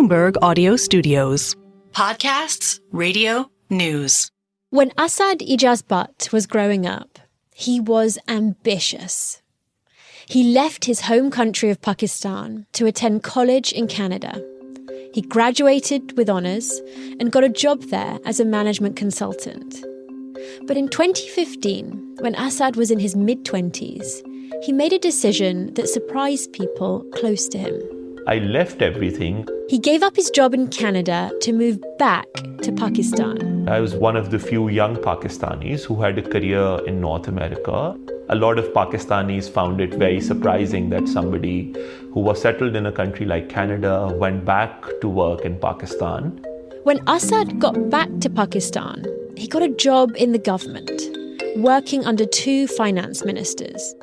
Bloomberg Audio Studios. Podcasts, radio, news. When Asad Ijaz Butt was growing up, he was ambitious. He left his home country of Pakistan to attend college in Canada. He graduated with honours and got a job there as a management consultant. But in 2015, when Asad was in his mid-20s, he made a decision that surprised people close to him. I left everything. He gave up his job in Canada to move back to Pakistan. I was one of the few young Pakistanis who had a career in North America. A lot of Pakistanis found it very surprising that somebody who was settled in a country like Canada went back to work in Pakistan. When Asad got back to Pakistan, he got a job in the government, working under two finance ministers.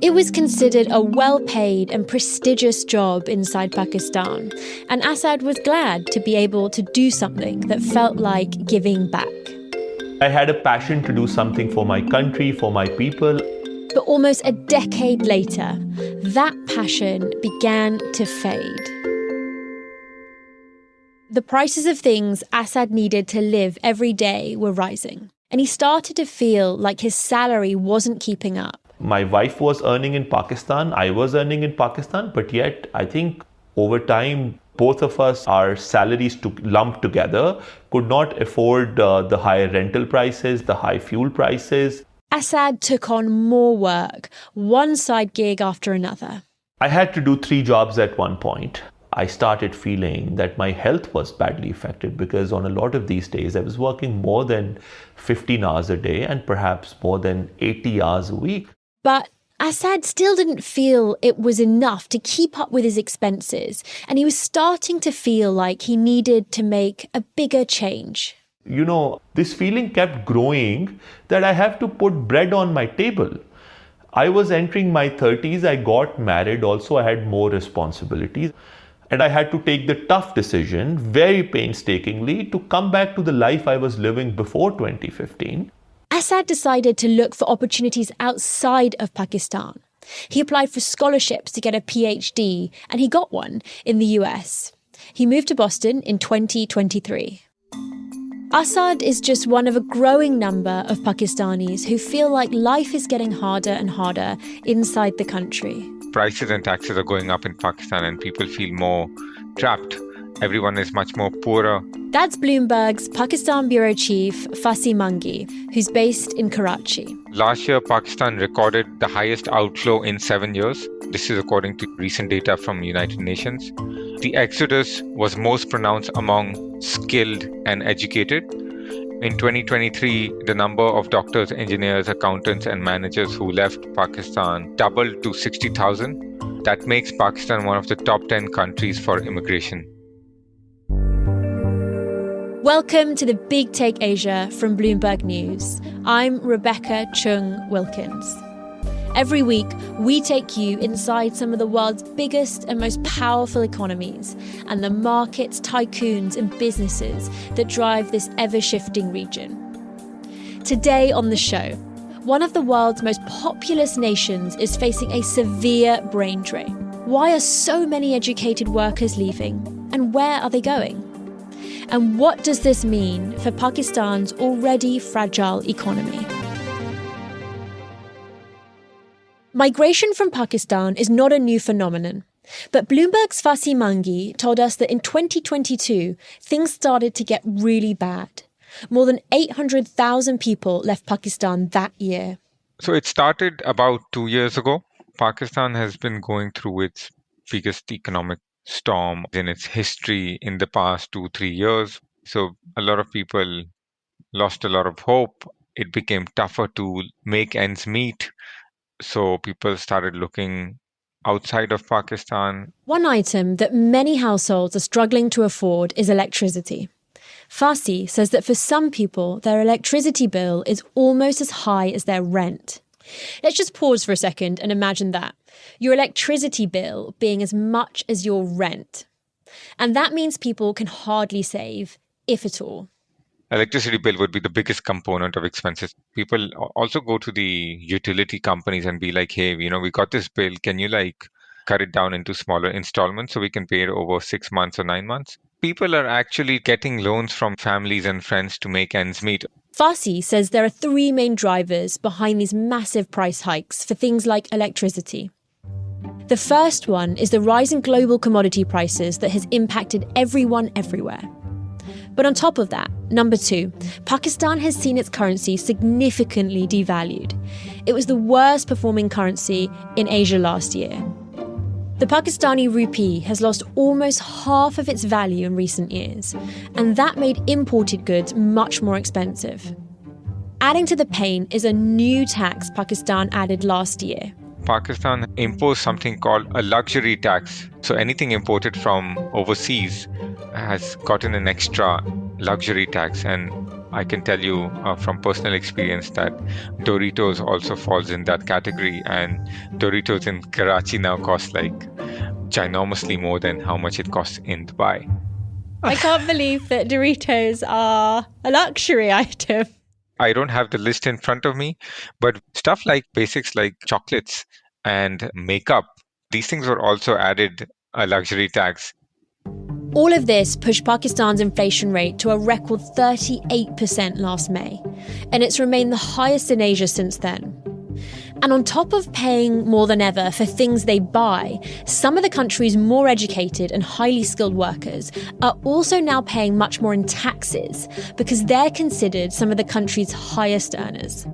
It was considered a well-paid and prestigious job inside Pakistan, and Asad was glad to be able to do something that felt like giving back. I had a passion to do something for my country, for my people. But almost a decade later, that passion began to fade. The prices of things Asad needed to live every day were rising, and he started to feel like his salary wasn't keeping up. My wife was earning in Pakistan, I was earning in Pakistan, but yet I think over time, both of us, our salaries lumped together, could not afford the high rental prices, the high fuel prices. Asad took on more work, one side gig after another. I had to do 3 jobs at one point. I started feeling that my health was badly affected because on a lot of these days I was working more than 15 hours a day and perhaps more than 80 hours a week. But Asad still didn't feel it was enough to keep up with his expenses, and he was starting to feel like he needed to make a bigger change. This feeling kept growing that I have to put bread on my table. I was entering my 30s, I got married, also I had more responsibilities. And I had to take the tough decision, very painstakingly, to come back to the life I was living before 2015. Asad decided to look for opportunities outside of Pakistan. He applied for scholarships to get a PhD, and he got one in the US. He moved to Boston in 2023. Asad is just one of a growing number of Pakistanis who feel like life is getting harder and harder inside the country. Prices and taxes are going up in Pakistan and people feel more trapped. Everyone is much more poorer. That's Bloomberg's Pakistan bureau chief, Faseeh Mangi, who's based in Karachi. Last year, Pakistan recorded the highest outflow in 7 years. This is according to recent data from United Nations. The exodus was most pronounced among skilled and educated. In 2023, the number of doctors, engineers, accountants, and managers who left Pakistan doubled to 60,000. That makes Pakistan one of the top 10 countries for immigration. Welcome to the Big Take Asia from Bloomberg News. I'm Rebecca Choong Wilkins. Every week, we take you inside some of the world's biggest and most powerful economies and the markets, tycoons, and businesses that drive this ever-shifting region. Today on the show, one of the world's most populous nations is facing a severe brain drain. Why are so many educated workers leaving? And where are they going? And what does this mean for Pakistan's already fragile economy? Migration from Pakistan is not a new phenomenon, but Bloomberg's Faseeh Mangi told us that in 2022, things started to get really bad. More than 800,000 people left Pakistan that year. So it started about 2 years ago. Pakistan has been going through its biggest economic storm in its history in the past 2-3 years. So a lot of people lost a lot of hope. It became tougher to make ends meet. So people started looking outside of Pakistan. One item that many households are struggling to afford is electricity. Faseeh says that for some people, their electricity bill is almost as high as their rent. Let's just pause for a second and imagine that. Your electricity bill being as much as your rent. And that means people can hardly save, if at all. Electricity bill would be the biggest component of expenses. People also go to the utility companies and be like, hey, we got this bill. Can you cut it down into smaller installments so we can pay it over 6 months or 9 months. People are actually getting loans from families and friends to make ends meet. Faseeh says there are three main drivers behind these massive price hikes for things like electricity. The first one is the rise in global commodity prices that has impacted everyone everywhere. But on top of that, number two, Pakistan has seen its currency significantly devalued. It was the worst performing currency in Asia last year. The Pakistani rupee has lost almost half of its value in recent years, and that made imported goods much more expensive. Adding to the pain is a new tax Pakistan added last year. Pakistan imposed something called a luxury tax. So anything imported from overseas has gotten an extra luxury tax. And I can tell you from personal experience that Doritos also falls in that category. And Doritos in Karachi now cost like ginormously more than how much it costs in Dubai. I can't believe that Doritos are a luxury item. I don't have the list in front of me, but stuff like basics like chocolates and makeup, these things were also added a luxury tax. All of this pushed Pakistan's inflation rate to a record 38% last May, and it's remained the highest in Asia since then. And on top of paying more than ever for things they buy, some of the country's more educated and highly skilled workers are also now paying much more in taxes because they're considered some of the country's highest earners.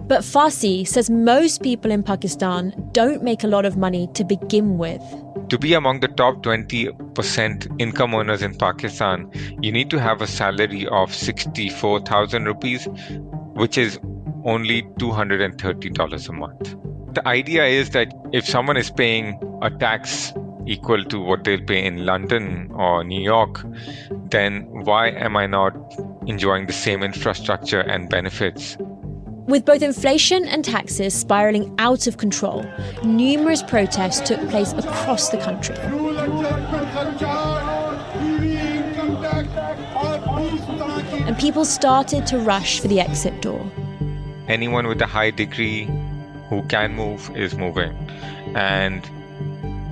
But Faseeh says most people in Pakistan don't make a lot of money to begin with. To be among the top 20% income earners in Pakistan, you need to have a salary of 64,000 rupees, which is only $230 a month. The idea is that if someone is paying a tax equal to what they'll pay in London or New York, then why am I not enjoying the same infrastructure and benefits? With both inflation and taxes spiralling out of control, numerous protests took place across the country. And people started to rush for the exit door. Anyone with a high degree who can move is moving. And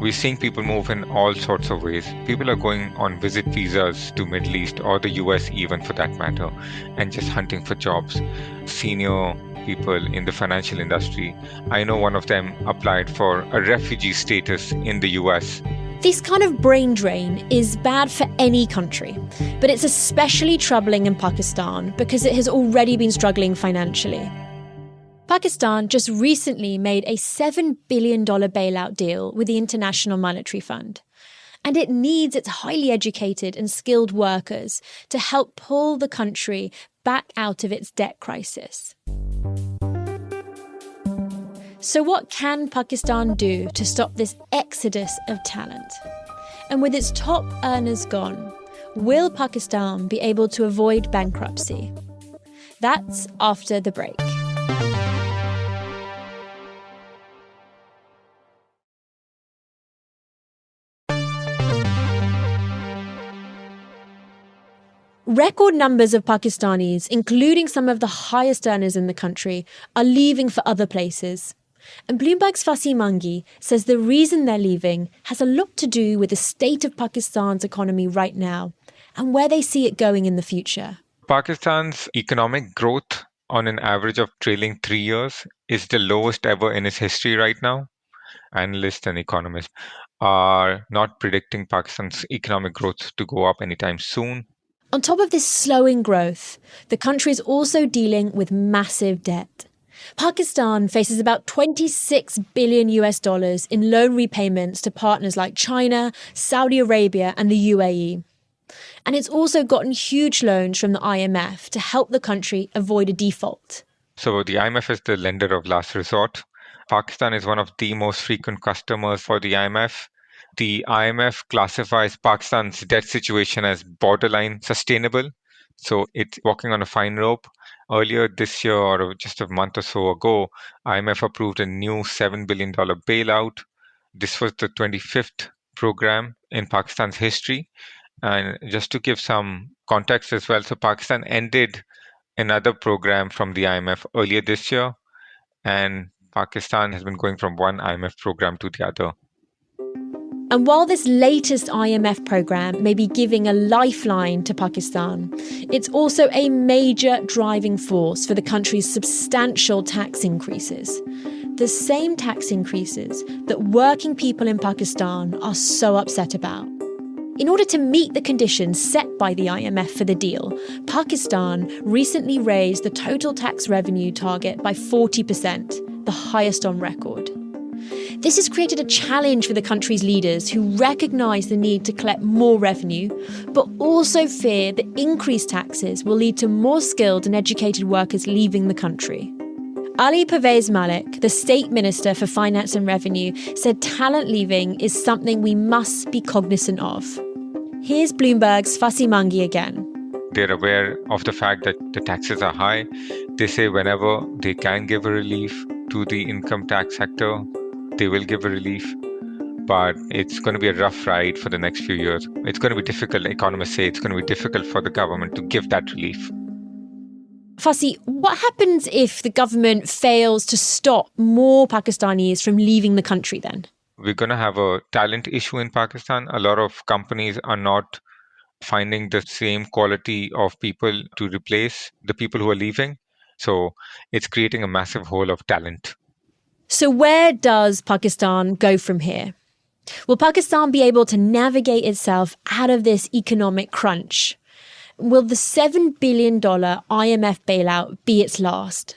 we're seeing people move in all sorts of ways. People are going on visit visas to Middle East or the US even for that matter, and just hunting for jobs. Senior people in the financial industry, I know one of them applied for a refugee status in the US. This kind of brain drain is bad for any country, but it's especially troubling in Pakistan because it has already been struggling financially. Pakistan just recently made a $7 billion bailout deal with the International Monetary Fund, and it needs its highly educated and skilled workers to help pull the country back out of its debt crisis. So what can Pakistan do to stop this exodus of talent? And with its top earners gone, will Pakistan be able to avoid bankruptcy? That's after the break. Record numbers of Pakistanis, including some of the highest earners in the country, are leaving for other places. And Bloomberg's Faseeh Mangi says the reason they're leaving has a lot to do with the state of Pakistan's economy right now and where they see it going in the future. Pakistan's economic growth on an average of trailing 3 years is the lowest ever in its history right now. Analysts and economists are not predicting Pakistan's economic growth to go up anytime soon. On top of this slowing growth, the country is also dealing with massive debt. Pakistan faces about $26 billion in loan repayments to partners like China, Saudi Arabia, and the UAE. And it's also gotten huge loans from the IMF to help the country avoid a default. So the IMF is the lender of last resort. Pakistan is one of the most frequent customers for the IMF. The IMF classifies Pakistan's debt situation as borderline sustainable. So it's walking on a fine rope. Earlier this year, or just a month or so ago, IMF approved a new $7 billion bailout. This was the 25th program in Pakistan's history. And just to give some context as well, so Pakistan ended another program from the IMF earlier this year, and Pakistan has been going from one IMF program to the other. And while this latest IMF programme may be giving a lifeline to Pakistan, it's also a major driving force for the country's substantial tax increases. The same tax increases that working people in Pakistan are so upset about. In order to meet the conditions set by the IMF for the deal, Pakistan recently raised the total tax revenue target by 40%, the highest on record. This has created a challenge for the country's leaders who recognise the need to collect more revenue, but also fear that increased taxes will lead to more skilled and educated workers leaving the country. Ali Pervez Malik, the State Minister for Finance and Revenue, said talent leaving is something we must be cognizant of. Here's Bloomberg's Faseeh Mangi again. They're aware of the fact that the taxes are high. They say whenever they can give a relief to the income tax sector, they will give a relief. But it's going to be a rough ride for the next few years. It's going to be difficult. Economists say it's going to be difficult for the government to give that relief. Faseeh, what happens if the government fails to stop more Pakistanis from leaving the country then? We're going to have a talent issue in Pakistan. A lot of companies are not finding the same quality of people to replace the people who are leaving. So it's creating a massive hole of talent. So where does Pakistan go from here? Will Pakistan be able to navigate itself out of this economic crunch? Will the $7 billion IMF bailout be its last?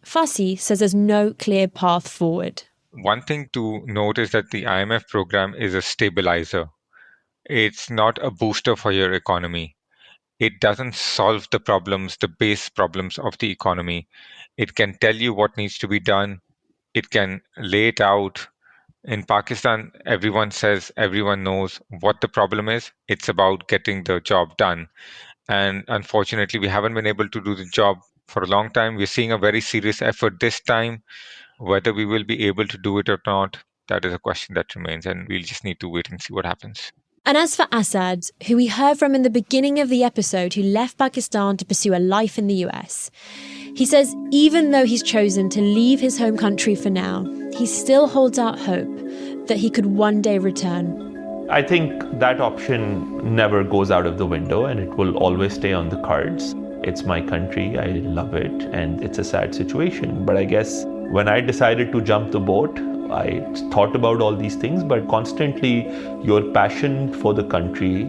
Faseeh says there's no clear path forward. One thing to note is that the IMF program is a stabilizer. It's not a booster for your economy. It doesn't solve the problems, the base problems of the economy. It can tell you what needs to be done. It can lay it out. In Pakistan, everyone says everyone knows what the problem is. It's about getting the job done. And unfortunately, we haven't been able to do the job for a long time. We're seeing a very serious effort this time. Whether we will be able to do it or not, that is a question that remains. And we'll just need to wait and see what happens. And as for Assad, who we heard from in the beginning of the episode, who left Pakistan to pursue a life in the US, he says even though he's chosen to leave his home country for now, he still holds out hope that he could one day return. I think that option never goes out of the window and it will always stay on the cards. It's my country, I love it, and it's a sad situation. But I guess when I decided to jump the boat, I thought about all these things, but constantly your passion for the country,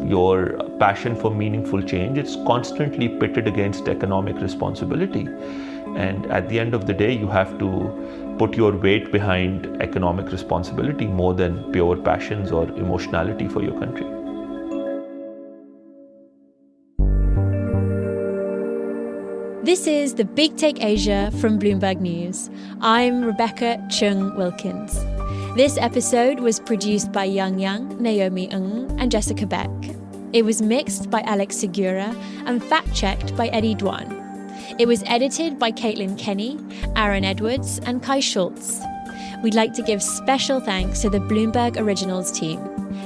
your passion for meaningful change, it's constantly pitted against economic responsibility. And at the end of the day, you have to put your weight behind economic responsibility more than pure passions or emotionality for your country. This is The Big Take Asia from Bloomberg News. I'm Rebecca Choong Wilkins. This episode was produced by Yang Yang, Naomi Ng, and Jessica Beck. It was mixed by Alex Segura and fact-checked by Eddie Duan. It was edited by Caitlin Kenny, Aaron Edwards, and Kai Schultz. We'd like to give special thanks to the Bloomberg Originals team.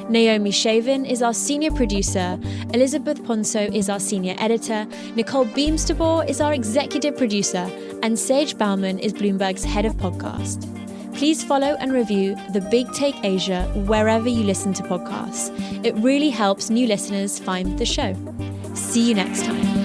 Naomi Shavin is our senior producer, Elizabeth Ponso is our senior editor, Nicole Beamstabor is our executive producer, and Sage Bauman is Bloomberg's head of podcast. Please follow and review The Big Take Asia wherever you listen to podcasts. It really helps new listeners find the show. See you next time.